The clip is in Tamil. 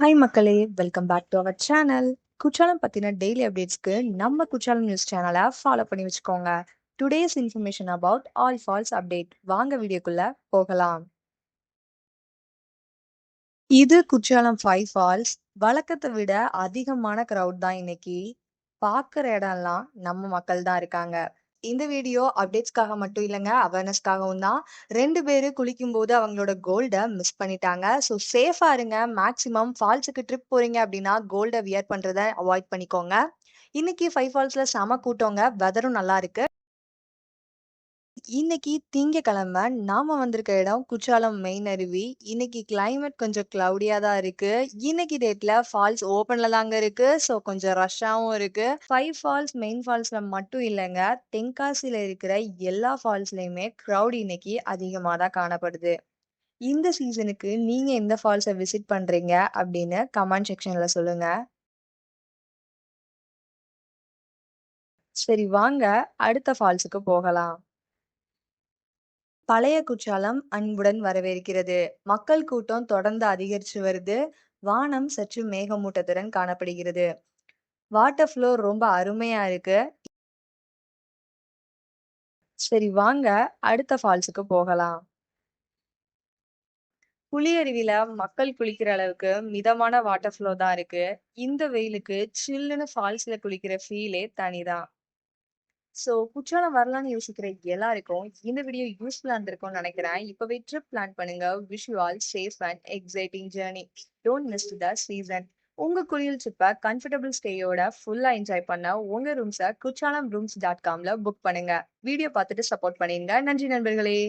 ஹாய் மக்களே! Welcome back to our channel. Courtallam பத்தின டெய்லி அப்டேட்ஸ்க்கு நம்ம குற்றாலம் நியூஸ் சேனல ஃபாலோ பண்ணி வச்சுக்கோங்க. Today's information about all falls update. வாங்க வீடியோக்குள்ள போகலாம். இது குற்றாலம் 5 ஃபால்ஸ். வழக்கத்த விட அதிகமான கிரவுட் தான் இன்னைக்கு. பாக்குற இடம்லாம் நம்ம மக்கள் தான் இருக்காங்க. இந்த வீடியோ அப்டேட்ஸ்க்காக மட்டும் இல்லங்க, அவேர்னஸ்க்காகவும் தான். 2 பேரு குளிக்கும்போது அவங்களோட கோல்ட மிஸ் பண்ணிட்டாங்க. ஸோ சேஃபா இருங்க. மேக்ஸிமம் ஃபால்ஸுக்கு ட்ரிப் போறீங்க அப்டின்னா, கோல்ட வியர் பண்றத அவாய்ட் பண்ணிக்கோங்க. இன்னைக்கு 5 ஃபால்ஸ்ல செம கூட்டங்க. வெதரும் நல்லா இருக்கு. இன்னைக்கு திங்கட்கிழமை நாம வந்திருக்க இடம் குற்றாலம் மெயின் அருவி. இன்னைக்கு கிளைமேட் கொஞ்சம் கிளவுடியா தான் இருக்கு. இன்னைக்கு டேட்ல ஃபால்ஸ் ஓப்பன்ல தாங்க இருக்கு. ஸோ கொஞ்சம் ரஷ்ஷாவும் இருக்கு. 5 ஃபால்ஸ் மெயின் ஃபால்ஸ்ல மட்டும் இல்லங்க. தென்காசியில இருக்கிற எல்லா ஃபால்ஸ்லயுமே கிரவுட் இன்னைக்கு அதிகமா தான் காணப்படுது. இந்த சீசனுக்கு நீங்க எந்த ஃபால்ஸ விசிட் பண்றீங்க அப்படின்னு கமெண்ட் செக்ஷன்ல சொல்லுங்க. சரி வாங்க அடுத்த ஃபால்ஸுக்கு போகலாம். பழைய குற்றாலம் அன்புடன் வரவேற்கிறது. மக்கள் கூட்டம் தொடர்ந்து அதிகரிச்சு வருது. வானம் சற்று மேகமூட்டத்துடன் காணப்படுகிறது. வாட்டர் ஃப்ளோ ரொம்ப அருமையா இருக்கு. சரி வாங்க அடுத்த ஃபால்ஸுக்கு போகலாம். புளியருவில மக்கள் குளிக்கிற அளவுக்கு மிதமான வாட்டர் ஃப்ளோ தான் இருக்கு. இந்த வெயிலுக்கு சில்லுன்னு ஃபால்ஸ்ல குளிக்கிற ஃபீலே தனிதான். சோ, குற்றாலம் வரலான்னு யோசிக்கிற எல்லாருக்கும் இந்த வீடியோ யூஸ்ஃபுல்லா இருந்திருக்கும்னு நினைக்கிறேன். இப்பவே ட்ரிப் பிளான் பண்ணுங்க. Wish you all safe and exciting journey. Don't miss the season. உங்க குளியல் ட்ரிப்ப கம்ஃபர்டபுள் ஸ்டேயோட ஃபுல்லா என்ஜாய் பண்ண உங்க ரூம்ஸ குற்றாலம் ரூம்ஸ்.comல புக் பண்ணுங்க. வீடியோ பார்த்துட்டு சப்போர்ட் பண்ணிருங்க. நன்றி நண்பர்களே.